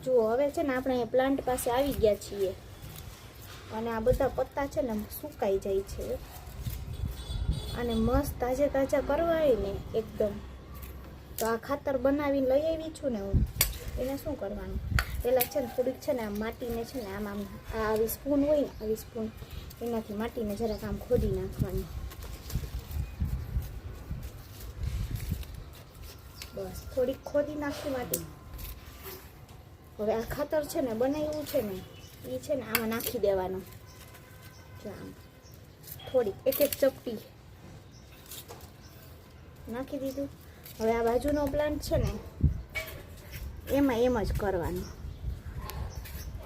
જુઓ હવે છે ને આપણે પ્લાન્ટ પાસે આવી ગયા છીએ અને આ બધા પત્તા છે ને સુકાઈ જાય છે અને મસ્ત તાજા કરવાય ને એકદમ. તો આ ખાતર બનાવીને લઈ આવી છું ને હું. એને શું કરવાનું, પહેલાં છે ને થોડીક છે ને આ માટીને છે ને આમ આવી સ્પૂન હોય ને આવી સ્પૂન એનાથી માટીને જરાક આમ ખોદી નાખવાની. બસ થોડીક ખોદી નાખી માટી. હવે આ ખાતર છે ને બનાવ્યું છે ને એ છે ને આમાં નાખી દેવાનું. જો આમ થોડીક એક ચપટી નાખી દીધું. હવે આ બાજુનો પ્લાન્ટ છે ને એમાં એમ જ કરવાનું.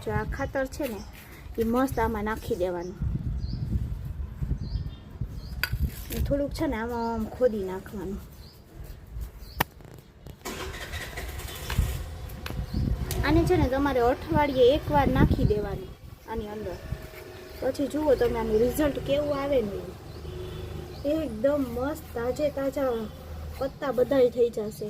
જો આ ખાતર છે ને એ મસ્ત આમાં નાખી દેવાનું. થોડુંક છે ને આમાં ખોદી નાખવાનું. આને છે ને તમારે અઠવાડિયે એકવાર નાખી દેવાનું આની અંદર. પછી જુઓ તમે આનું રિઝલ્ટ કેવું આવે ને. એકદમ મસ્ત તાજા પત્તા બધાય થઈ જશે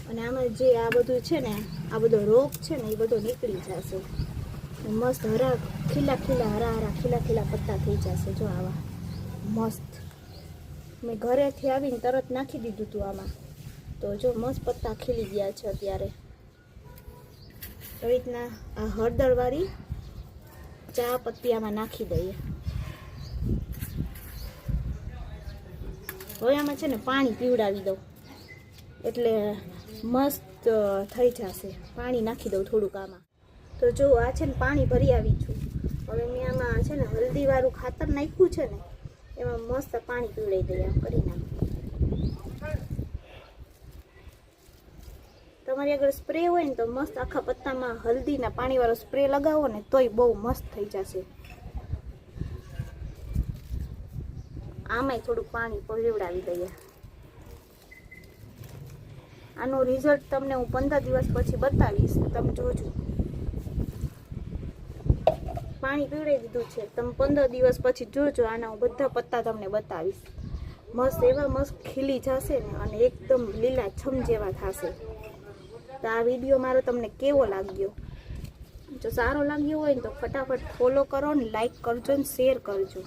અને આમાં જે આ બધું છે ને આ બધો રોગ છે ને એ બધો નીકળી જશે. મસ્ત હરા ખીલા પત્તા થઈ જશે. જો આવા મસ્ત મેં ઘરેથી આવીને તરત નાખી દીધું હતું આમાં. તો જો મસ્ત પત્તા ખીલી ગયા છે અત્યારે. એવી રીતના આ હળદરવાળી ચા પત્તી આમાં નાખી દઈએ. હવે આમાં છે ને પાણી પીવડાવી દઉં એટલે મસ્ત થઈ જશે. પાણી નાખી દઉં થોડુંક આમાં. તો જો આ છે ને પાણી ભરી આવી છું. હવે મેં આમાં છે ને હલ્દીવાળું ખાતર નાખ્યું છે ને એમાં મસ્ત પાણી પીવડાવી દઈએ આમ કરી નાખું. તમારી આગળ સ્પ્રે હોય ને તો મસ્ત આખા પત્તામાં હલ્દીના પાણીવાળો સ્પ્રે લગાવો ને તોય બહુ મસ્ત થઈ જશે. આમાંય થોડુંક પાણી પીવડાવી દઈએ. આનું રિઝલ્ટ તમને હું 15 દિવસ પછી બતાવીશ. તમે જોજો. પાણી પીવડાવી દીધું છે. તમે 15 દિવસ પછી જોજો. આના હું બધા પત્તા તમને બતાવીશ. મસ્ત એવા મસ્ત ખીલી જશે ને અને એકદમ લીલા છમ જેવા થશે. તો આ વિડીયો મારો તમને કેવો લાગ્યો? જો સારો લાગ્યો હોય ને તો ફટાફટ ફોલો કરો ને લાઈક કરજો ને શેર કરજો.